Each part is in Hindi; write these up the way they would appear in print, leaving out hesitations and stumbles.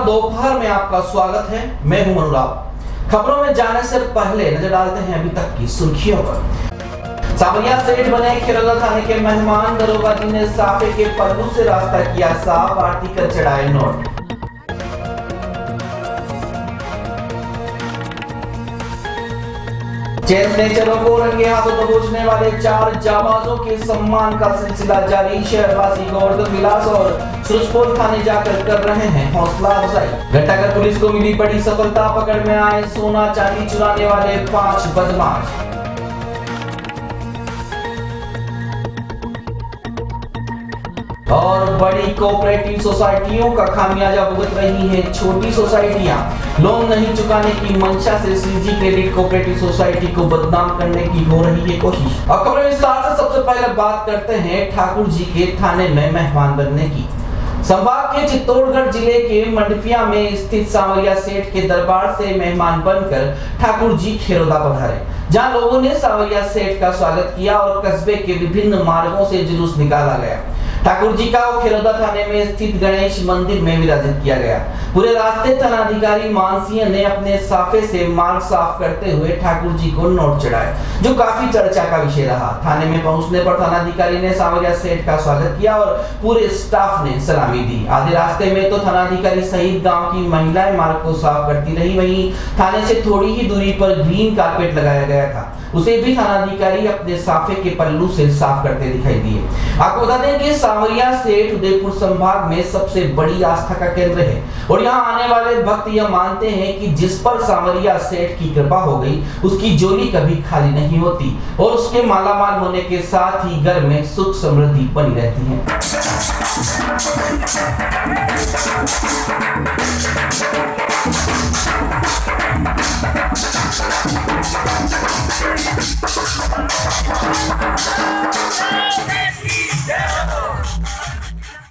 दोपहर में आपका स्वागत है। मैं हूं अनुराग। खबरों में जाने से पहले नजर डालते हैं अभी तक की सुर्खियों पर। सावरिया सेठ बने खिरोदा थाने के मेहमान, दरोगा जी ने साफे के पल्लू से रास्ता किया साफ, आरती कर चढ़ाए नोट। चेस स्नेचरों को रंगे हाथों दबोचने वाले 4 जाबाजों के सम्मान का सिलसिला जारी। शहरवासी गोवर्धन विलास और सुरजपोल थाने जाकर कर रहे हैं हौसला अफजाई। घंटाघर पुलिस को मिली बड़ी सफलता, पकड़ में आए सोना चांदी चुराने वाले 5 बदमाश। और बड़ी कोऑपरेटिव सोसाइटियों का खामियाजा भुगत रही है छोटी सोसाइटियां। लोन नहीं चुकाने की मंशा से सीजी क्रेडिट कोऑपरेटिव सोसाइटी को बदनाम करने की हो रही है कोशिश। और खबर विस्तार से सबसे पहले बात करते हैं ठाकुर जी के थाने में मेहमान बनने की। संभाग के चित्तौड़गढ़ जिले के मंडफिया में स्थित सावरिया सेठ के दरबार से मेहमान बनकर ठाकुर जी खिरोदा पधारे, जहां लोगों ने सावरिया सेठ का स्वागत किया और कस्बे के विभिन्न मार्गों से जुलूस निकाला गया। ठाकुर जी का खिरोदा थाने में स्थित गणेश मंदिर में विराजित किया गया। पूरे रास्ते थानाधिकारी मानसिंह ने अपने साफे से मार्ग साफ करते हुए ठाकुर जी को नोट चढ़ाए, जो काफी चर्चा का विषय रहा। थाने में पहुंचने पर थानाधिकारी ने सावरिया सेठ का स्वागत किया और पूरे स्टाफ ने सलामी दी। आधे रास्ते में तो थानाधिकारी सहित गांव की महिलाएं मार्ग को साफ करती रही। वहीं थाने से थोड़ी ही दूरी पर ग्रीन कारपेट लगाया गया था, उसे भी थानाधिकारी अपने साफे के पल्लू से साफ करते दिखाई दिए। आपको बता दें कि सावरिया सेठ उदयपुर संभाग में सबसे बड़ी आस्था का केंद्र है और यहाँ आने वाले भक्त यह मानते हैं कि जिस पर सावरिया सेठ की कृपा हो गई, उसकी झोली कभी खाली नहीं होती और उसके मालामाल होने के साथ ही घर में सुख समृद्धि बनी रहती है।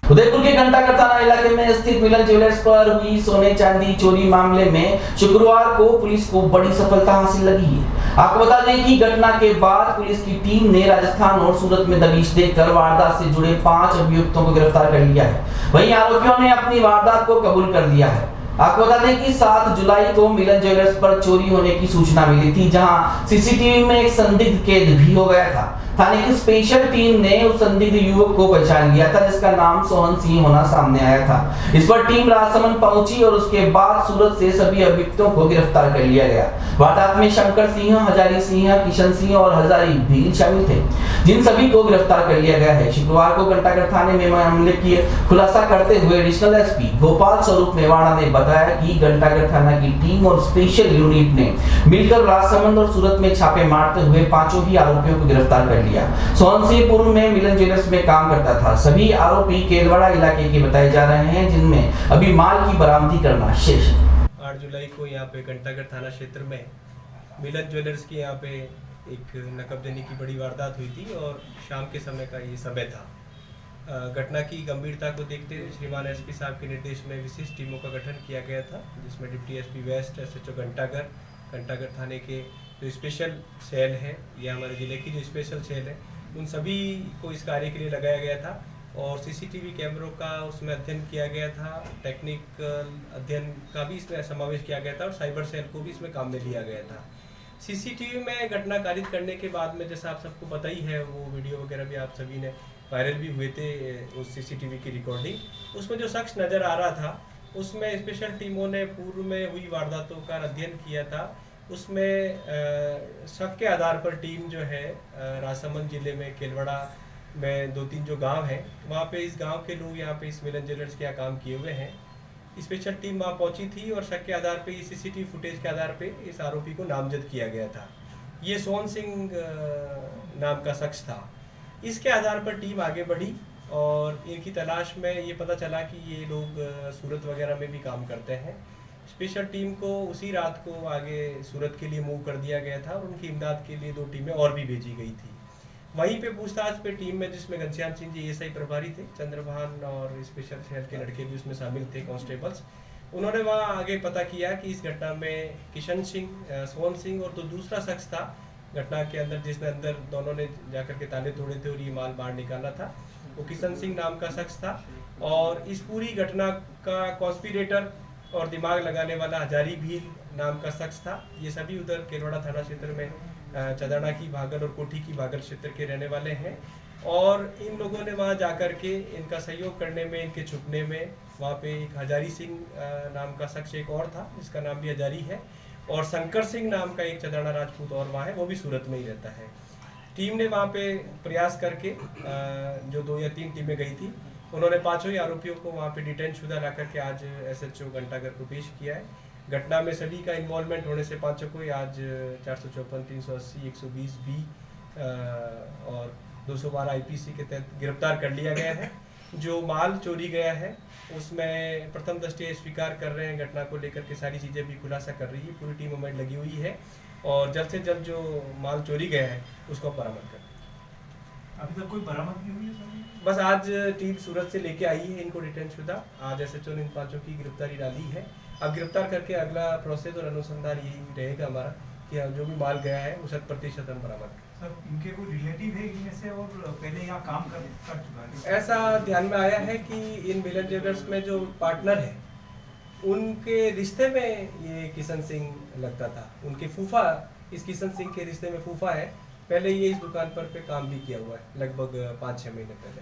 उदयपुर के घंटाघर थाना इलाके में स्थित मिलन ज्वेलर्स पर हुई सोने चांदी चोरी मामले में शुक्रवार को पुलिस को बड़ी सफलता हासिल लगी है। आपको बता दें कि घटना के बाद पुलिस की टीम ने राजस्थान और सूरत में दबिश देकर वारदात से जुड़े 5 अभियुक्तों को गिरफ्तार कर लिया है। वहीं आरोपियों ने अपनी वारदात को कबूल कर लिया है। आपको बता दें कि 7 जुलाई को मिलन ज्वेलर्स पर चोरी होने की सूचना मिली थी, जहां सीसीटीवी में एक संदिग्ध कैद भी हो गया था। थाने की स्पेशल टीम ने उस संदिग्ध युवक को पहचान लिया था, जिसका नाम सोहन सिंह होना सामने आया था। इस पर टीम राजसमंद पहुंची और उसके बाद सूरत से सभी अभियुक्तों को गिरफ्तार कर लिया गया। वारदात में शंकर सिंह, हजारी सिंह, किशन सिंह और हजारी भी शामिल थे, जिन सभी को गिरफ्तार कर लिया गया है। शुक्रवार को घंटाघर थाने में मामले की खुलासा करते हुए एडिशनल एसपी गोपाल स्वरूप मेवाड़ा ने बताया कि घंटाघर थाना की टीम और स्पेशल यूनिट ने मिलकर राजसमंद और सूरत में छापे मारते हुए 5 ही आरोपियों को गिरफ्तार कर लिया। सोहन सिंह पूर्व में मिलन ज्वेलर्स में काम करता था। सभी आरोपी केलवाड़ा इलाके के बताए जा रहे हैं, जिनमें अभी माल की बरामदी करना शेष है। 8 जुलाई को यहाँ पे घंटाघर थाना क्षेत्र में मिलन ज्वेलर्स के यहाँ पे एक नकब देने की बड़ी वारदात हुई थी और शाम के समय का ये समय था। घटना की गंभीरता को देखते हुए श्रीमान एसपी साहब के निर्देश में विशेष टीमों का गठन किया गया था, जिसमें डिप्टी एसपी वेस्ट, एसएचओ घंटाघर थाने के जो स्पेशल सेल है, ये हमारे ज़िले की जो स्पेशल सेल है, उन सभी को इस कार्य के लिए लगाया गया था और सीसीटीवी कैमरों का उसमें अध्ययन किया गया था। टेक्निकल अध्ययन का भी इसमें समावेश किया गया था और साइबर सेल को भी इसमें काम में लिया गया था। सीसीटीवी में घटना कारित करने के बाद में, जैसा आप सबको पता ही है, वो वीडियो वगैरह भी आप सभी ने वायरल भी हुए थे उस सीसीटीवी की रिकॉर्डिंग। उसमें जो शख्स नज़र आ रहा था, उसमें स्पेशल टीमों ने पूर्व में हुई वारदातों का अध्ययन किया था। उसमें शक के आधार पर टीम जो है राजसमंद जिले में केलवाड़ा में 2-3 जो गांव हैं, वहाँ पे इस गांव के लोग यहाँ पे इस मिलन ज्वेलर्स के यहाँ काम किए हुए हैं। स्पेशल टीम वहाँ पहुँची थी और शक के आधार पे इस सीसीटीवी फुटेज के आधार पे इस आरोपी को नामजद किया गया था। ये सोहन सिंह नाम का शख्स था। इसके आधार पर टीम आगे बढ़ी और इनकी तलाश में ये पता चला कि ये लोग सूरत वगैरह में भी काम करते हैं। स्पेशल टीम को उसी रात को आगे सूरत के लिए मूव कर दिया गया था और उनकी इमदाद के लिए 2 टीमें और भी भेजी गई थी। वहीं पे पूछताछ पे टीम में, जिसमें घनश्याम सिंह जी एएसआई प्रभारी थे, चंद्रभान और स्पेशल सेल के लड़के भी उसमें शामिल थे, कांस्टेबल्स, उन्होंने वहाँ आगे पता किया कि इस घटना में किशन सिंह, सोहन सिंह और तो दूसरा शख्स था घटना के अंदर, जिसने अंदर दोनों ने जाकर के ताले तोड़े थे और ये माल बाहर निकाला था, वो किशन सिंह नाम का शख्स था। और इस पूरी घटना का कॉन्स्पिरेटर और दिमाग लगाने वाला हजारी भील नाम का शख्स था। ये सभी उधर केलवाड़ा थाना क्षेत्र में चदाना की भागल और कोठी की भागल क्षेत्र के रहने वाले हैं। और इन लोगों ने वहाँ जाकर के इनका सहयोग करने में, इनके छुपने में, वहाँ पे एक हजारी सिंह नाम का शख्स एक और था जिसका नाम भी हजारी है, और शंकर सिंह नाम का एक चदाना राजपूत और वहाँ है, वो भी सूरत में ही रहता है। टीम ने वहाँ पे प्रयास करके जो 2 या 3 टीमें गई थी, उन्होंने 5 ही आरोपियों को वहाँ पे डिटेन शुदा ला करके आज SHO घंटाघर को पेश किया है। घटना में सभी का इन्वॉल्वमेंट होने से 5 को ही आज 454, 380, 120 बी और 212 IPC के तहत गिरफ्तार कर लिया गया है। जो माल चोरी गया है उसमें प्रथम दृष्टया स्वीकार कर रहे हैं, घटना को लेकर के सारी चीज़ें भी खुलासा कर रही है, पूरी टीम मूवमेंट लगी हुई है और जल्द से जल्द जो माल चोरी गया है उसको बरामद कर। अभी तक कोई बरामद नहीं हुई है सर? बस आज टीम सूरत से लेके आई है इनको डिटेन शुदा। आज SHO ने इन 5 की गिरफ्तारी डाली है। अब गिरफ्तार करके अगला प्रोसेस और अनुसंधान यही रहेगा हमारा कि जो भी माल गया है वो 100% हम बरामद करें। सर, इनके कोई रिलेटिव है इनमें से और पहले यहाँ काम कर चुका है? ऐसा ध्यान में आया है कि इन मिलन ज्वेलर्स में जो पार्टनर है उनके रिश्ते में ये किशन सिंह लगता था। उनके फूफा इस किशन सिंह के रिश्ते में फूफा है। पहले ये इस दुकान पर पे काम भी किया हुआ है, लगभग 5-6 महीने पहले,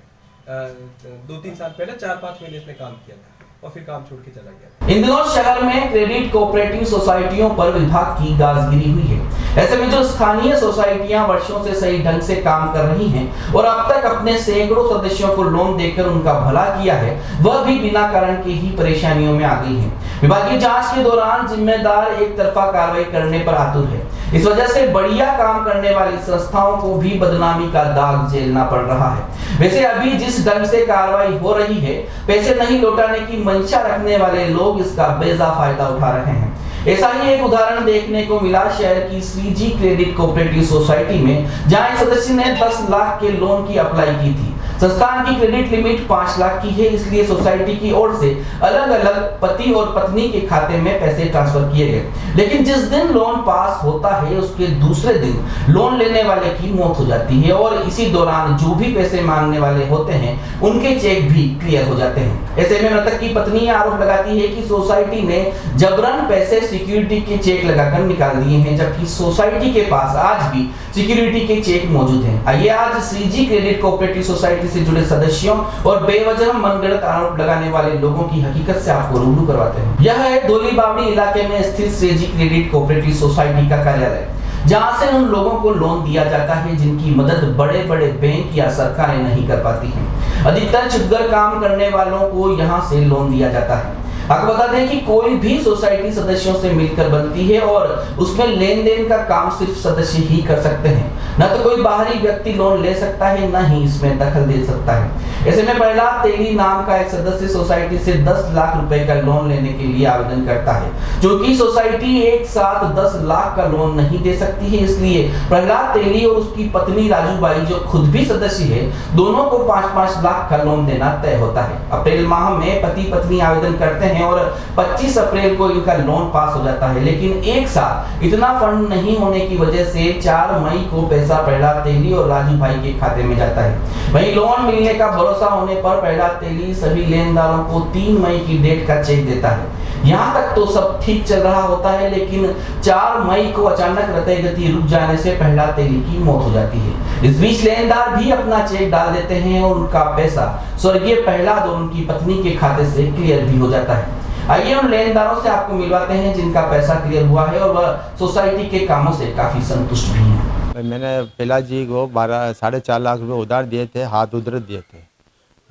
2-3 साल पहले 4-5 महीने इसने काम किया था और फिर काम छोड़ के चला गया। इन दिनों शहर में क्रेडिट कोऑपरेटिव सोसाइटियों पर विभाग की गाजगिरी हुई है। ऐसे में जो स्थानीय सोसाइटियां वर्षों से सही ढंग से काम कर रही हैं और अब तक अपने सैकड़ों सदस्यों को लोन देकर उनका भला किया है, वह भी बिना कारण के ही परेशानियों में आ गई हैं। विभागीय जांच के दौरान जिम्मेदार एक तरफा कार्रवाई करने पर आतुर है। इस वजह से बढ़िया काम करने वाली संस्थाओं को भी बदनामी का दाग झेलना पड़ रहा है। वैसे अभी जिस ढंग से कार्रवाई हो रही है, पैसे नहीं लौटाने की मंशा रखने वाले लोग इसका बेजा फायदा उठा रहे हैं। ऐसा ही एक उदाहरण देखने को मिला शहर की श्रीजी क्रेडिट कोऑपरेटिव सोसाइटी में, जहां एक सदस्य ने 10 लाख के लोन की अप्लाई की थी। संस्थान की क्रेडिट लिमिट 5 लाख की है, इसलिए सोसाइटी की ओर से अलग अलग पति और पत्नी के खाते में पैसे ट्रांसफर किए गए। लेकिन जिस दिन लोन पास होता है उसके दूसरे दिन लोन लेने वाले की मौत हो जाती है और इसी दौरान जो भी पैसे मांगने वाले होते हैं उनके चेक भी क्लियर हो जाते हैं। ऐसे में मृतक की पत्नी आरोप लगाती है कि सोसाइटी ने जबरन पैसे सिक्योरिटी के चेक लगाकर निकाल दिए हैं, जबकि सोसाइटी के पास आज भी सिक्योरिटी के चेक मौजूद हैं। आइए आज श्रीजी क्रेडिट कोऑपरेटिव सोसाइटी से जुड़े सदस्यों और बेवजह मनगढ़ंत आरोप लगाने वाले लोगों की हकीकत से आपको रूबरू करवाते हैं। यह है दोली बावड़ी इलाके में स्थित श्रीजी क्रेडिट कोऑपरेटिव सोसाइटी का कार्यालय, जहां से उन लोगों को लोन दिया जाता है जिनकी मदद बड़े बड़े बैंक या सरकारें नहीं कर पाती हैं। अधिकतर छुपकर काम करने वालों को यहां से लोन दिया जाता है। आपको बता दें कि कोई भी सोसाइटी सदस्यों से मिलकर बनती है और उसमें लेन देन का काम सिर्फ सदस्य ही कर सकते हैं। न तो कोई बाहरी व्यक्ति लोन ले सकता है, न ही इसमें दखल दे सकता है। ऐसे में प्रहलाद तेली नाम का एक सदस्य सोसाइटी से 10 लाख रुपए का लोन लेने के लिए आवेदन करता है। क्योंकि सोसाइटी एक साथ 10 लाख का लोन नहीं दे सकती है, इसलिए प्रहलाद तेली और उसकी पत्नी राजूबाई, जो खुद भी सदस्य है, दोनों को 5-5 लाख का लोन देना तय होता है। अप्रैल माह में पति पत्नी आवेदन करते हैं और 25 अप्रैल को इनका लोन पास हो जाता है। लेकिन एक साथ इतना फंड नहीं होने की वजह से 4 मई को पैसा प्रहलाद तेली और राजू भाई के खाते में जाता है। वहीं लोन मिलने का भरोसा होने पर प्रहलाद तेली सभी लेनदारों को 3 मई की डेट का चेक देता है। यहाँ तक तो सब ठीक चल रहा होता है, लेकिन 4 मई को अचानक हृदय गति रुक जाने से प्रहलाद तेली की मौत हो जाती है। इस बीच लेनदार भी अपना चेक डाल देते हैं और उनका पैसा स्वर्गीय प्रहलाद और उनकी पत्नी के खाते से क्लियर भी हो जाता है। आइए उन लेनदारों से आपको मिलवाते हैं जिनका पैसा क्लियर हुआ है और वह सोसाइटी के कामों से काफी संतुष्ट भी हैं। मैंने प्रहलाद जी को 4.5 लाख रुपए उधार दिए थे, हाथ उधर दिए थे।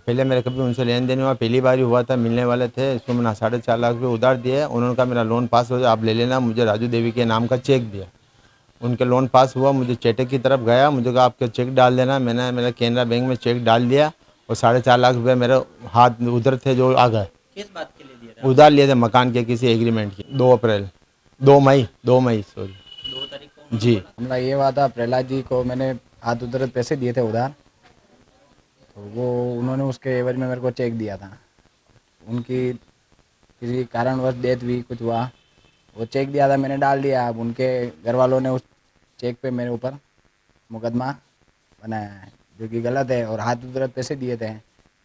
पहले मेरे कभी उनसे लेन देन हुआ, पहली बार ही हुआ था, मिलने वाले थे। इसको मैंने 4.5 लाख रुपए उधार दिए। उन्होंने कहा मेरा लोन पास हो जाए, आप ले लेना। मुझे राजू देवी के नाम का चेक दिया, उनके लोन पास हुआ। मुझे चेटे की तरफ गया, मुझे कहा आपके चेक डाल देना। मैंने मेरा केनरा बैंक में चेक डाल दिया और 4.5 लाख रुपये मेरे हाथ उधर थे जो आ गए। किस बात के लिए दिया था? उधार लिए थे मकान के किसी एग्रीमेंट की। 2 मई सॉरी 2 तारीख को जी। हमला ये हुआ था, प्रहलाद जी को मैंने हाथ उधर पैसे दिए थे उधार, तो वो उन्होंने उसके एवज में मेरे को चेक दिया था। उनकी किसी कारणवश डेथ भी कुछ हुआ, वो चेक दिया था, मैंने डाल दिया। अब उनके घर वालों ने उस चेक पे मेरे ऊपर मुकदमा बनाया है, जो कि गलत है। और हाथ उधर पैसे दिए थे,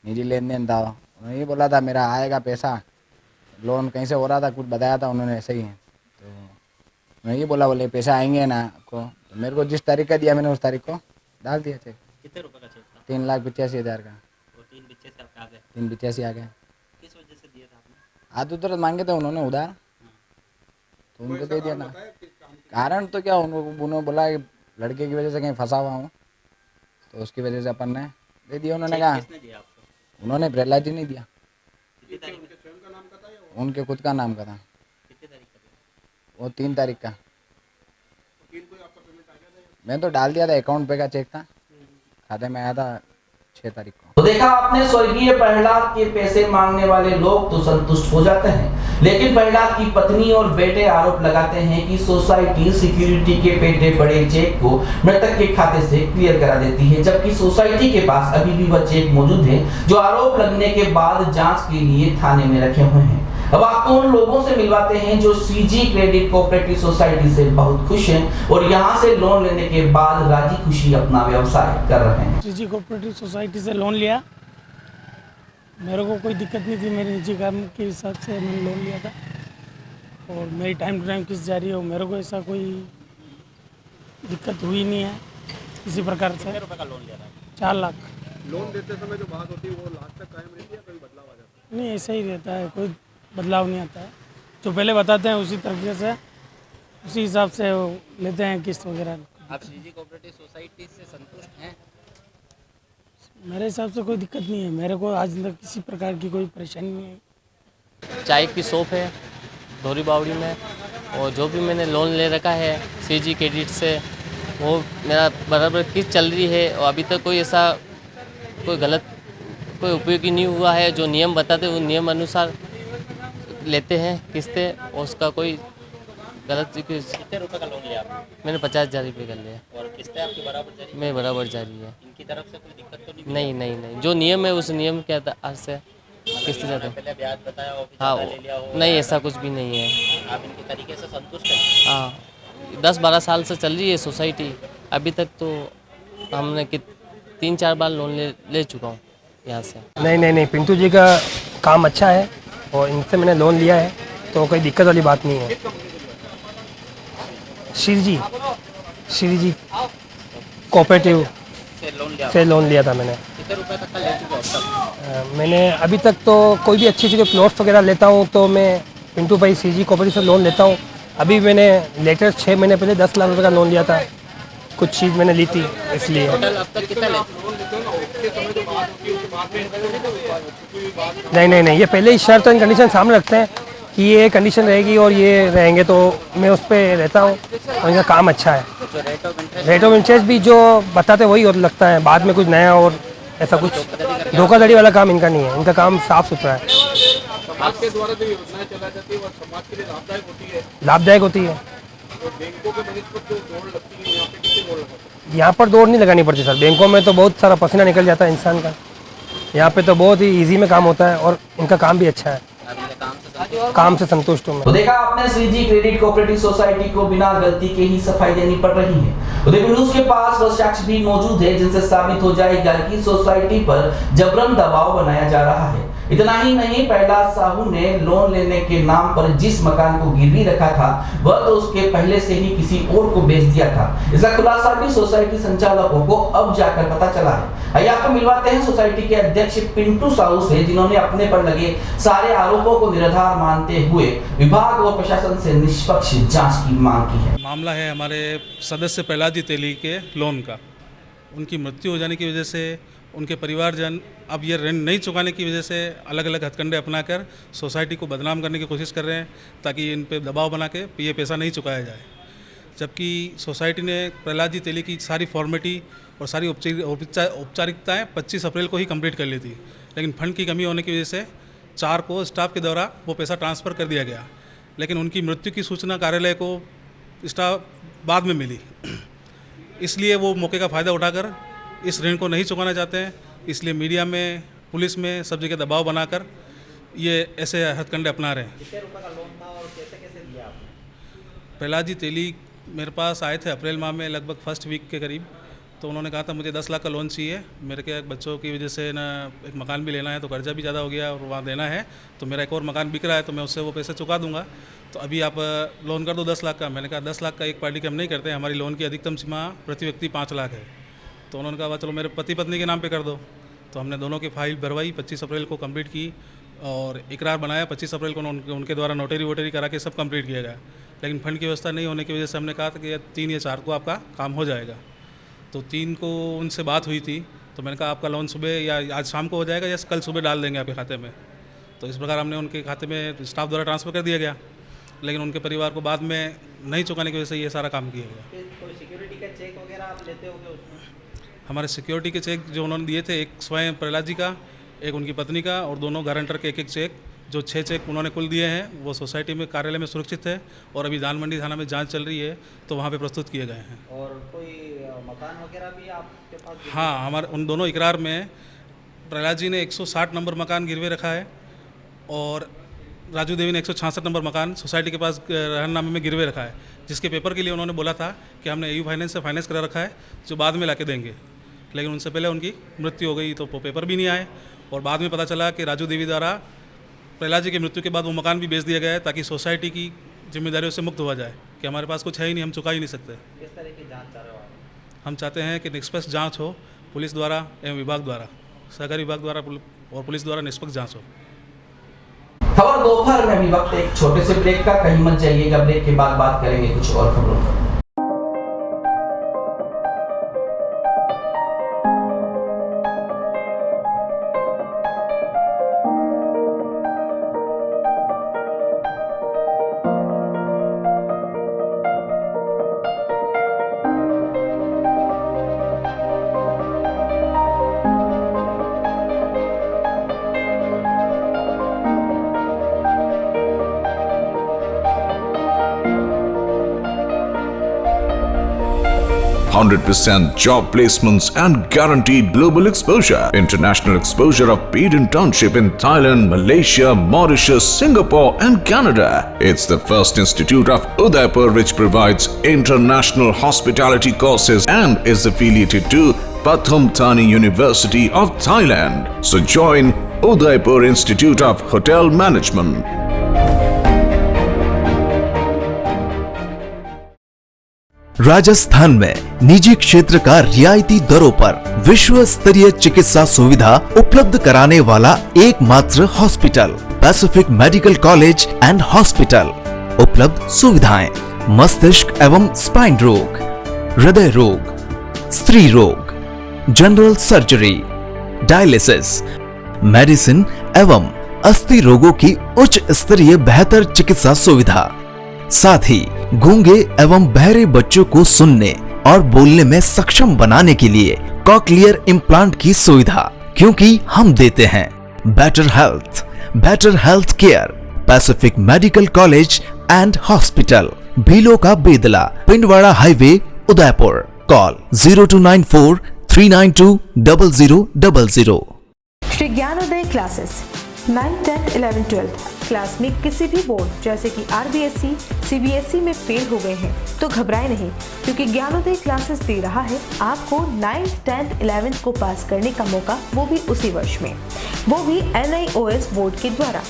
निजी लेन देन था। उन्होंने ये बोला था मेरा आएगा पैसा, लोन कहीं से हो रहा था, कुछ बताया था उन्होंने ऐसे ही है। तो मैं ये बोले पैसा आएंगे ना आपको, तो मेरे को जिस तारीख का दिया मैंने उस तारीख को डाल दिया चेक। कितने रुपए का चेक था? 3,85,000 का। और 3 बच्चे से आपके आ गए? 3,85 आ गए। किस वजह से दिया था आपने? हाथ उधर मांगे थे उन्होंने उधार, तो उनको दे दिया ना। कारण तो क्या, उन्होंने बोला कि लड़के की वजह से कहीं फंसा हुआ हूँ, तो उसकी वजह से अपन ने दे दिया। उन्होंने चेक कहा, किसने दिया आपको? उन्होंने प्रहलाद जी नहीं दिया, कितनी तारीख में? उनके खुद का नाम का था। कितनी तारीख का दिया? वो 3 तारीख का। मैं तो डाल दिया था, अकाउंट पे का चेक था, खाते में आया था 6 तारीख को। तो देखा आपने, स्वर्गीय प्रहलाद के पैसे मांगने वाले लोग तो संतुष्ट हो जाते हैं, लेकिन प्रहलाद की पत्नी और बेटे आरोप लगाते हैं कि सोसाइटी सिक्योरिटी के पेटे पड़े चेक को मृतक के खाते से क्लियर करा देती है, जबकि सोसाइटी के पास अभी भी वह चेक मौजूद है जो आरोप लगने के बाद जांच के लिए थाने में रखे हुए हैं। अब आपको उन लोगों से मिलवाते हैं जो सीजी क्रेडिट कोऑपरेटिव सोसाइटी से बहुत खुश हैं और यहां से लोन लेने के बाद राजी खुशी अपना व्यवसाय कर रहे हैं। सीजी कोऑपरेटिव सोसाइटी से लोन लिया, मेरे को कोई दिक्कत नहीं थी, मेरे निजी काम के हिसाब से मैंने लोन लिया था और मेरी टाइम टू टाइम किस्त जारी हो, मेरे को ऐसा कोई दिक्कत हुई नहीं है किसी प्रकार से। कितने रुपए का लोन लिया था? 4 लाख। लोन देते समय जो बात होती है वो लास्ट तक कायम रहती है, कोई बदलाव आ जाता है? नहीं, ऐसा ही रहता है, कोई बदलाव नहीं आता है। जो पहले बताते हैं उसी तरीके से, उसी हिसाब से वो लेते हैं किस्त वगैरह। आप सीजी कोऑपरेटिव सोसाइटी से संतुष्ट हैं? मेरे हिसाब से कोई दिक्कत नहीं है, मेरे को आज तक किसी प्रकार की कोई परेशानी नहीं है। चाय की शॉप है धोरी बावड़ी में, और जो भी मैंने लोन ले रखा है सीजी क्रेडिट से, वो मेरा बराबर किस्त चल रही है और अभी तक कोई ऐसा कोई गलत कोई उपयोगी नहीं हुआ है। जो नियम बताते वो नियम अनुसार लेते हैं किस्तें, और उसका कोई गलत कितने रुपए का लोन लिया आपने? मैंने 50,000 रुपये कर लिया। और किस्तें आपकी बराबर जारी? मैं बराबर जारी है। इनकी तरफ से कोई दिक्कत तो नहीं? नहीं नहीं नहीं, जो नियम है उस नियम के आज से किस्त जाते हैं। पहले ब्याज बताया हो कि हाँ, ज़्यादा ले लिया हो? नहीं ऐसा कुछ भी नहीं है। आप इनके तरीके से संतुष्ट हैं? हाँ, 10-12 साल से चल रही है सोसाइटी, अभी तक तो हमने 3-4 बार लोन ले चुका हूँ यहाँ से। नहीं, पिंटू जी का काम अच्छा है और इनसे मैंने लोन लिया है, तो कोई दिक्कत वाली बात नहीं है। श्री जी कोऑपरेटिव से लोन लिया था मैंने। कितने रुपए तक का ले चुके हो अब तक? मैंने अभी तक तो कोई भी अच्छी चीज़ प्लॉट्स वगैरह लेता हूँ तो मैं पिंटू भाई सीजी कोऑपरेटिव से लोन लेता हूँ। अभी मैंने लेटेस्ट 6 महीने पहले 10 लाख रुपए का लोन लिया था, कुछ चीज़ मैंने ली थी इसलिए। टोटल अब तक कितना ले? नहीं, ये पहले ही शर्त एंड कंडीशन सामने रखते हैं कि ये कंडीशन रहेगी और ये रहेंगे, तो मैं उस पर रहता हूँ और इनका काम अच्छा है। जो रेट ऑफ इंटरेस्ट भी जो बताते वही और लगता है, बाद में कुछ नया और ऐसा कुछ धोखाधड़ी वाला काम इनका नहीं है, इनका काम साफ सुथरा है। आपके द्वारा जो योजनाएं चलाई जाती है वो समाज के लिए लाभदायक होती है? लाभदायक होती है। तो बैंकों के बनिस्पत जो दौड़ लगती है, यहाँ पे कितनी दौड़ लगती है? यहाँ पर दौड़ नहीं लगानी पड़ती सर, बैंकों में तो बहुत सारा पसीना निकल जाता है इंसान का, यहाँ पे तो बहुत ही इजी में काम होता है और इनका काम भी अच्छा है। काम से संतुष्ट हूँ मैं। तो देखा आपने, सीजी क्रेडिट कोऑपरेटिव सोसाइटी को बिना गलती के ही सफाई देनी पड़ रही है। तो देखो न्यूज़ के पास वो शख्स भी मौजूद है जिनसे साबित हो जाएगा कि सोसाइटी पर जबरन दबाव बनाया जा रहा है। इतना ही नहीं, प्रहलाद साहू ने लोन लेने के नाम पर जिस मकान को गिरवी रखा था वह तो उसके पहले से ही किसी और को बेच दिया था। इसका खुलासा भी सोसाइटी संचालकों को अब जाकर पता चला है। आइए आपको मिलवाते हैं सोसाइटी के अध्यक्ष पिंटू साहू से, जिन्होंने अपने पर लगे सारे आरोपों को निराधार मानते हुए विभाग और प्रशासन से निष्पक्ष जांच की मांग की है। मामला है हमारे सदस्य प्रहलाद जी तेली के लोन का। उनकी मृत्यु हो जाने की वजह से उनके परिवारजन अब ये ऋण नहीं चुकाने की वजह से अलग अलग हथकंडे अपनाकर सोसाइटी को बदनाम करने की कोशिश कर रहे हैं, ताकि इन पे दबाव बना के ये पैसा नहीं चुकाया जाए। जबकि सोसाइटी ने प्रहलाद जी तेली की सारी फॉर्मेलिटी और सारी औपचारिकताएँ 25 अप्रैल को ही कंप्लीट कर ली थी, लेकिन फंड की कमी होने की वजह से 4 को स्टाफ के द्वारा वो पैसा ट्रांसफ़र कर दिया गया, लेकिन उनकी मृत्यु की सूचना कार्यालय को स्टाफ बाद में मिली। इसलिए वो मौके का फ़ायदा उठाकर इस ऋण को नहीं चुकाना चाहते हैं, इसलिए मीडिया में, पुलिस में, सब जगह दबाव बनाकर ये ऐसे हथकंडे अपना रहे हैं। कितने रुपए का लोन था और कैसे कैसे दिया आपने? प्रहलाद जी तेली मेरे पास आए थे अप्रैल माह में, लगभग फर्स्ट वीक के करीब, तो उन्होंने कहा था मुझे 10 लाख का लोन चाहिए, मेरे के बच्चों की वजह से ना एक मकान भी लेना है, तो कर्जा भी ज़्यादा हो गया और वहाँ देना है, तो मेरा एक और मकान बिक रहा है, तो मैं उससे वो पैसे चुका दूंगा, तो अभी आप लोन कर दो 10 लाख का। मैंने कहा 10 लाख का एक पार्टी के हम नहीं करते हैं, हमारी लोन की अधिकतम सीमा प्रति व्यक्ति 5 लाख है। तो उन्होंने कहा चलो मेरे पति पत्नी के नाम पे कर दो। तो हमने दोनों की फाइल भरवाई, 25 अप्रैल को कंप्लीट की और इकरार बनाया। 25 अप्रैल को उनके द्वारा नोटरी वोटरी करा के सब कंप्लीट किया गया, लेकिन फंड की व्यवस्था नहीं होने की वजह से हमने कहा था कि 3 या 4 को आपका काम हो जाएगा। तो 3 को उनसे बात हुई थी, तो मैंने कहा आपका लोन सुबह या आज शाम को हो जाएगा या कल सुबह डाल देंगे आपके खाते में। तो इस प्रकार हमने उनके खाते में स्टाफ द्वारा ट्रांसफ़र कर दिया गया, लेकिन उनके परिवार को बाद में नहीं चुकाने की वजह से ये सारा काम किया गया। कोई सिक्योरिटी का चेक वगैरह आप लेते होगे उसमें? हमारे सिक्योरिटी के चेक जो उन्होंने दिए थे, एक स्वयं प्रहलाद जी का, एक उनकी पत्नी का, और दोनों गारंटर के एक चेक, जो 6 चेक उन्होंने कुल दिए हैं, वो सोसाइटी में कार्यालय में सुरक्षित है और अभी दान मंडी थाना में जांच चल रही है, तो वहाँ पे प्रस्तुत किए गए हैं। और कोई मकान वगैरह भी आपके पास? हाँ, हमारे उन दोनों इकरार में प्रहलाद जी ने 160 नंबर मकान गिरवे रखा है और राजू देवी ने 166 नंबर मकान सोसाइटी के पास रहननामे में गिरवे रखा है, जिसके पेपर के लिए उन्होंने बोला था कि हमने EU फाइनेंस से फाइनेंस करा रखा है, जो बाद में लाके देंगे, लेकिन उनसे पहले उनकी मृत्यु हो गई, तो वो पेपर भी नहीं आए। और बाद में पता चला कि राजू देवी द्वारा प्रहलाद जी की मृत्यु के बाद वो मकान भी बेच दिया गया है, ताकि सोसाइटी की जिम्मेदारियों से मुक्त हुआ जाए कि हमारे पास कुछ है ही नहीं, हम चुका ही नहीं सकते। किस तरह की जांच चाह रहे हो आप? हम चाहते हैं कि निष्पक्ष जांच हो, पुलिस द्वारा एवं विभाग द्वारा, सहकारी विभाग द्वारा और पुलिस द्वारा निष्पक्ष जांच हो। खबर दोपहर में भी वक्त एक छोटे से ब्रेक का, कहीं मत जाइएगा, ब्रेक के बाद बात करेंगे कुछ और खबरों पर। %100% job placements and guaranteed global exposure. International exposure of paid internship in Thailand, Malaysia, Mauritius, Singapore and Canada. It's the first institute of Udaipur which provides international hospitality courses and is affiliated to Pathum Thani University of Thailand. So join Udaipur Institute of Hotel Management. Rajasthan में निजी क्षेत्र का रियायती दरों पर विश्व स्तरीय चिकित्सा सुविधा उपलब्ध कराने वाला एकमात्र hospital Pacific medical college and hospital. उपलब्ध सुविधाएं: मस्तिष्क एवं स्पाइन रोग, हृदय रोग, स्त्री रोग, जनरल सर्जरी, डायलिसिस, मेडिसिन एवं अस्थि रोगों की उच्च स्तरीय बेहतर चिकित्सा सुविधा। साथ ही गूंगे एवं बहरे बच्चों को सुनने और बोलने में सक्षम बनाने के लिए कॉक्लियर इम्प्लांट की सुविधा, क्योंकि हम देते हैं better health care. Pacific medical college and hospital, Bhilo का Bedla, Pindwara highway, Udaipur. Call 0294 392 0000। Shri Gyanoday classes 9th, 10th, 11th, 12th class में किसी भी बोर्ड जैसे कि RBSE, CBSE में फेल हो गए हैं तो घबराएं नहीं, क्योंकि ज्ञानोदय क्लासेस दे रहा है आपको 9th, 10th, 11th को पास करने का मौका, वो भी उसी वर्ष में, वो भी NIOS बोर्ड के द्वारा।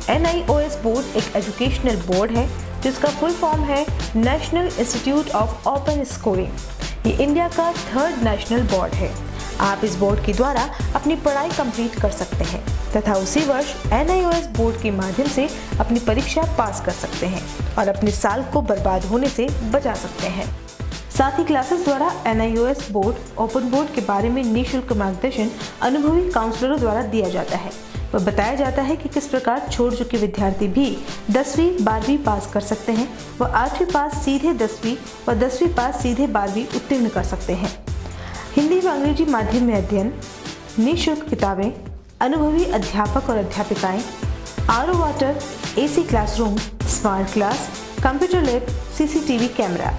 NIOS बोर्ड एक एजुकेशनल बोर्ड है जिसका फुल फॉर्म है national institute of open schooling. ये इंडिया का 3rd नेशनल बोर्ड है। आप इस बोर्ड के द्वारा अपनी पढ़ाई कंप्लीट कर सकते हैं तथा उसी वर्ष NIOS बोर्ड के माध्यम से अपनी परीक्षा पास कर सकते हैं और अपने साल को बर्बाद होने से बचा सकते हैं। साथ ही क्लासेस द्वारा NIOS बोर्ड ओपन बोर्ड के बारे में निःशुल्क मार्गदर्शन अनुभवी काउंसलरों द्वारा दिया जाता है। वह बताया जाता है कि किस प्रकार छोड़ चुके विद्यार्थी भी 10वीं 12वीं पास कर सकते हैं, वह 8वीं पास सीधे 10वीं व 10वीं पास सीधे 12वीं उत्तीर्ण कर सकते हैं। हिंदी व अंग्रेजी माध्यम में अध्ययन, निःशुल्क किताबें, अनुभवी अध्यापक और अध्यापिकाएं, RO water, AC classroom, smart class, computer lab, CCTV camera.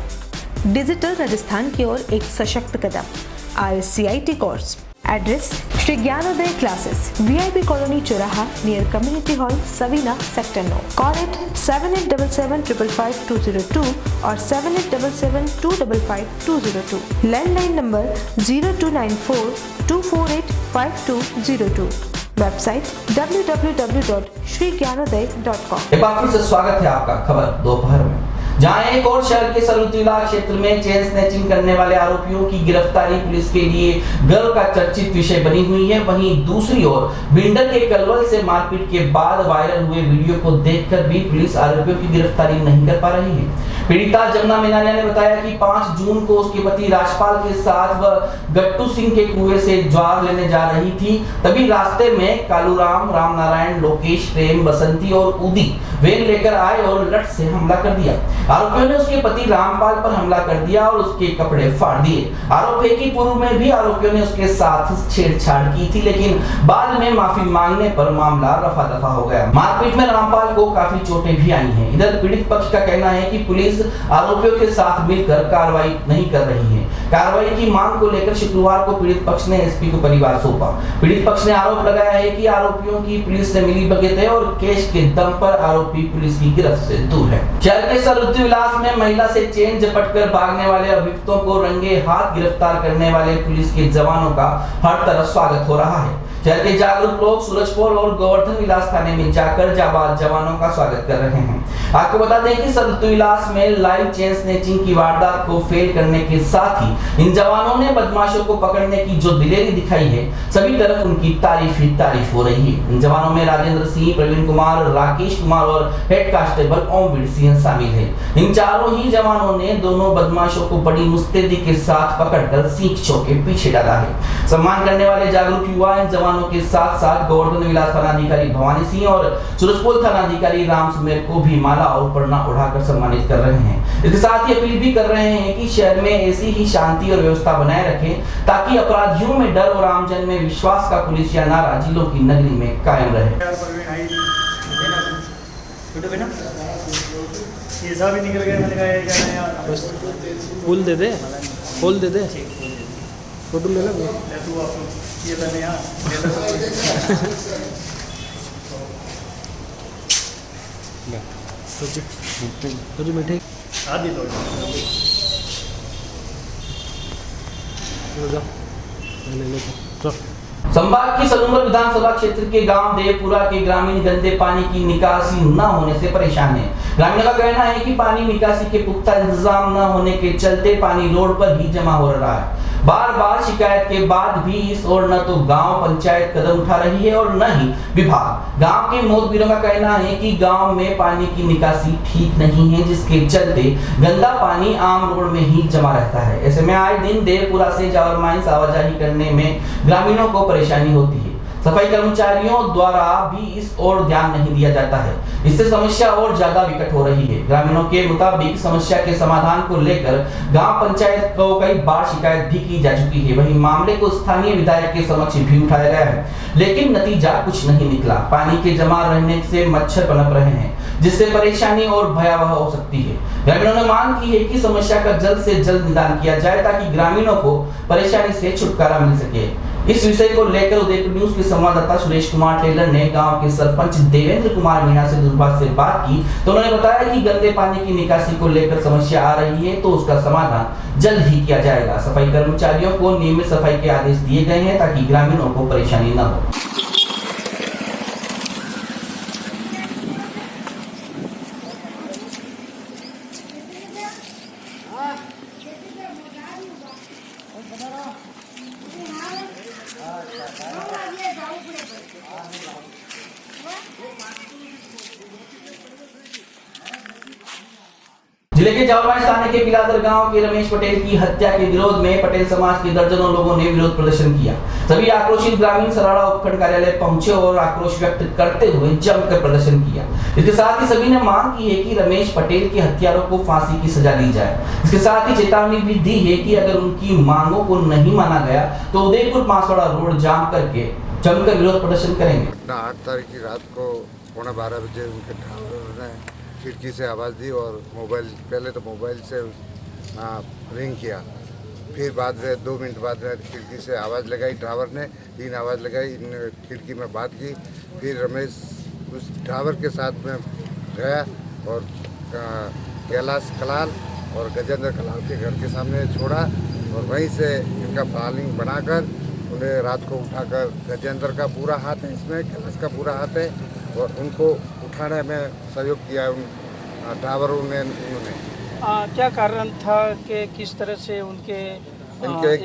Digital Rajasthan की ओर एक सशक्त कदम। RSCIT course. Address Shri Gyanoday classes, VIP colony चौराहा near community hall, Savina, sector 9। Call at 7877555202 और 7877255202। Landline number 029424855202। Website www.shrigyanoday.com। एक बार फिर से स्वागत है आपका खबर दोपहर में, जहां एक और शहर के सरुतीला क्षेत्र में चेन स्नैचिंग करने वाले आरोपियों की गिरफ्तारी पुलिस के लिए गर्व का चर्चित विषय बनी हुई है। वहीं दूसरी ओर भिंडर के कलवल से मारपीट के बाद वायरल हुए वीडियो को देखकर भी पुलिस आरोपियों की गिरफ्तारी नहीं कर पा रही है। पीड़िता जमुना मीनारिया ने बताया कि 5 जून को उसके पति राजपाल के साथ वह गट्टू सिंह के कुएं से ज्वार लेने जा रही थी। तभी रास्ते में कालूराम, रामनारायण, लोकेश, प्रेम, बसंती और उदी वेन लेकर आए और लठ से हमला कर दिया। आरोपियों ने उसके पति रामपाल पर हमला कर दिया और उसके कपड़े फाड़ दिए। आरोप है कि पूर्व में भी आरोपियों ने उसके साथ छेड़छाड़ की थी, लेकिन बाद में माफी मांगने पर मामला रफा दफा हो गया। मारपीट में रामपाल को काफी चोटें भी आई हैं। इधर पीड़ित पक्ष का कहना है कि पुलिस आरोपियों के साथ मिलकर कार्रवाई नहीं कर रही है। कार्रवाई की मांग को लेकर शुक्रवार को पीड़ित पक्ष ने SP को परिवार सौंपा। पीड़ित पक्ष ने आरोप लगाया है कि आरोपियों की पुलिस से मिलीभगत है और केस के दम पर आरोपी पुलिस की गिरफ्त से दूर है। शहर के सरुद्दी विलास में महिला से चेन झपटकर भागने वाले अभियुक्तों को रंगे हाथ गिरफ्तार करने वाले पुलिस के जवानों का हर तरफ स्वागत हो रहा है। शहर के जागरूक लोग सूरजपोल और गोवर्धन विलास थाने में जाकर जाबाज जवानों का स्वागत कर रहे हैं। आपको बता दें कि सरुद्दी विलास में लाइव चेन स्नैचिंग की वारदात को फेल करने के साथ ही इन जवानों ने बदमाशों को पकड़ने की जो दिलेरी दिखाई है, सभी तरफ उनकी तारीफ ही तारीफ हो रही है। इन जवानों में राजेंद्र सिंह, प्रवीण कुमार, राकेश कुमार और हेड कांस्टेबल ओमवीर सिंह शामिल है। इन चारों ही जवानों ने दोनों बदमाशों को बड़ी मुस्तैदी के साथ पकड़कर सींग के पीछे डाला है। सम्मान करने वाले जागरूक युवा इन जवानों के साथ साथ गोवर्धन विलास थानाधिकारी भवानी सिंह और सूरजपोल थानाधिकारी राम सुमेर को भी माला और पन्ना उठाकर सम्मानित कर रहे हैं। इसके साथ ही अपील भी कर रहे हैं कि शहर में ऐसी ही शांति और व्यवस्था बनाए रखें ताकि अपराधियों में डर और आमजन में विश्वास का पुलिसिया नारा जिलों की नगरी में कायम रहे। भी निकल गया, मैंने कहा ये क्या है यार, बस फूल दे दे, फूल दे दे, फोटो ले लो। तू आप ये मैंने यार तो मीठे आदि तो संभाग की सलूंबर विधानसभा क्षेत्र के गांव देवपुरा के ग्रामीण गंदे पानी की निकासी न होने से परेशान है। ग्रामीणों का कहना है कि पानी निकासी के पुख्ता इंतजाम न होने के चलते पानी रोड पर ही जमा हो रहा है। बार बार शिकायत के बाद भी इस ओर न तो गांव पंचायत कदम उठा रही है और न ही विभाग। गांव के मोहतबीरों का कहना है कि गांव में पानी की निकासी ठीक नहीं है, जिसके चलते गंदा पानी आम रोड में ही जमा रहता है। ऐसे में आए दिन देवपुरा से जावर माइंस आवाजाही करने में ग्रामीणों को परेशानी होती है। सफाई कर्मचारियों द्वारा भी इस ओर ध्यान नहीं दिया जाता है। इससे समस्या और ज्यादा विकट हो रही है। ग्रामीणों के मुताबिक समस्या के समाधान को लेकर गांव पंचायत को कई बार शिकायत भी की जा चुकी है। वहीं मामले को स्थानीय विधायक के समक्ष भी उठाया गया है, लेकिन नतीजा कुछ नहीं निकला। पानी के जमा रहने से मच्छर पनप रहे हैं, जिससे परेशानी और भयावह हो सकती है। ग्रामीणों ने मांग की है कि समस्या का जल्द से जल्द निदान किया जाए ताकि ग्रामीणों को परेशानी से छुटकारा मिल सके। इस विषय को लेकर उदयपुर न्यूज के संवाददाता सुरेश कुमार टेलर ने गांव के सरपंच देवेंद्र कुमार मीणा से दूरभाष से बात की तो उन्होंने बताया कि गंदे पानी की निकासी को लेकर समस्या आ रही है, तो उसका समाधान जल्द ही किया जाएगा। सफाई कर्मचारियों को नियमित सफाई के आदेश दिए गए हैं ताकि ग्रामीणों को परेशानी न हो। जिले के जावरमाइंस थाने के बिलादर गांव के रमेश पटेल की हत्या के विरोध में पटेल समाज के दर्जनों लोगों ने विरोध प्रदर्शन किया। सभी आक्रोशित ग्रामीण सराड़ा उपखंड कार्यालय पहुंचे और आक्रोश व्यक्त करते हुए जमकर प्रदर्शन किया। इसके साथ ही सभी ने मांग की है कि रमेश पटेल के हत्यारों को फांसी की सजा दी जाए। इसके साथ ही चेतावनी भी दी है कि अगर उनकी मांगों को नहीं माना गया तो उदयपुर बांसवाड़ा रोड जाम करके जमकर विरोध प्रदर्शन करेंगे। 8 तारीख की रात को 11:15 बजे उनके ड्राइवर ने खिड़की से आवाज़ दी और मोबाइल, पहले तो मोबाइल से रिंग किया फिर बाद में 2 मिनट बाद में खिड़की से आवाज़ लगाई, ड्राइवर ने 3 आवाज़ लगाई, इन खिड़की में बात की। फिर रमेश उस ड्राइवर के साथ में गया और कैलाश कलाल और गजेंद्र कलाल के घर के सामने छोड़ा और वहीं से इनका प्लानिंग बनाकर उन्हें रात को उठाकर, गजेंद्र का पूरा हाथ है इसमें, कैलाश का पूरा हाथ है, और उनको उठाने में सहयोग किया है उन ड्राइवरों ने। उन्होंने क्या कारण था कि किस तरह से उनके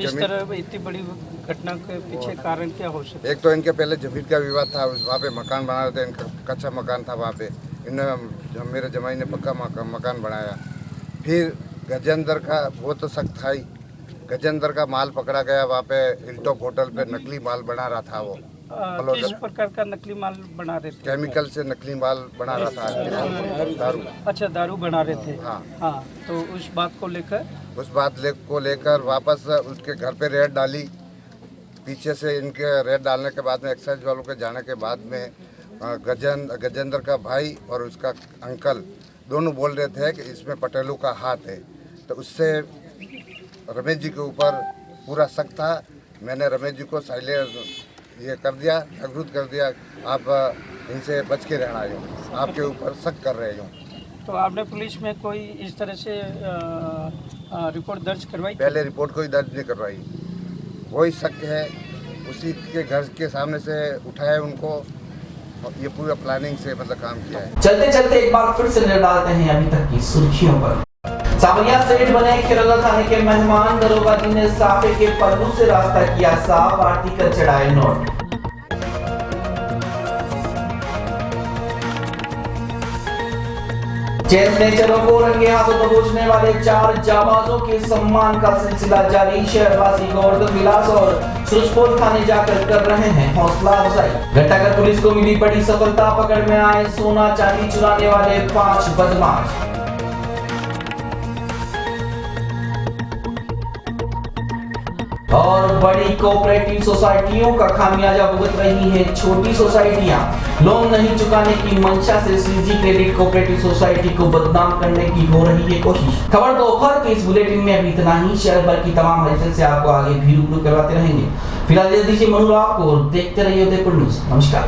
इस तरह इतनी बड़ी घटना के पीछे कारण क्या हो सकता है? एक तो इनके पहले जमीन का विवाद था, वहाँ पे मकान बना रहे थे, इनका कच्चा मकान था वहाँ पे, इन्होंने मेरे जमाई ने पक्का मकान बनाया। फिर गजेंद्र का वो तो सख्त था ही, गजेंद्र का माल पकड़ा गया वहाँ पे हिलटॉप होटल पे, नकली माल बना रहा था वो। किस प्रकार का नकली माल बना रहे थे? केमिकल से नकली माल बना रहा था, दारू। अच्छा, दारू बना रहे थे। हाँ हाँ, तो उस बात को लेकर वापस उसके घर पे रेड डाली। पीछे से इनके रेड डालने के बाद में, एक्साइज वालों के जाने के बाद में, गजेंद्र का भाई और उसका अंकल दोनों बोल रहे थे कि इसमें पटेलों का हाथ है। तो उससे रमेश जी के ऊपर पूरा शक था। मैंने रमेश जी को ये कर दिया, जागरूक कर दिया, आप इनसे बच के रहना है, आपके ऊपर शक कर रहे हो। तो आपने पुलिस में कोई इस तरह से रिपोर्ट दर्ज करवाई? पहले रिपोर्ट कोई दर्ज नहीं करवाई, वही शक है, उसी के घर के सामने से उठाया उनको, ये पूरा प्लानिंग से मतलब काम किया है। चलते चलते एक बार फिर से नजर डालते हैं अभी तक की सुर्खियों पर। सावरिया सेठ बने खेरला थाने के मेहमान, दरोगा जी ने साफे के पल्लू से रास्ता किया साफ, आरती कर चढ़ाए नोट। चेस में चरों को रंगे हाथों दबोचने वाले 4 जाबाजों के सम्मान का सिलसिला जारी। शहरवासी गोवर्धन विलास और सुरजपोल थाने जाकर कर रहे हैं हौसला अफजाई। घटाकर पुलिस को मिली बड़ी सफलता, पकड़ में आए सोना चांदी चुराने वाले 5 बदमाश। और बड़ी कोऑपरेटिव सोसाइटियों का खामियाजा भुगत रही है छोटी सोसाइटियां। लोन नहीं चुकाने की मंशा से सीजी क्रेडिट कोऑपरेटिव सोसाइटी को बदनाम करने की हो रही है कोशिश। खबर दोपहर के इस बुलेटिन में अभी इतना ही। शहर भर की तमाम हलचल से आपको आगे भी रूबरू करवाते रहेंगे। फिलहाल दे दीजिए मनोज आपको, देखते रहिए उदयपुर न्यूज। नमस्कार।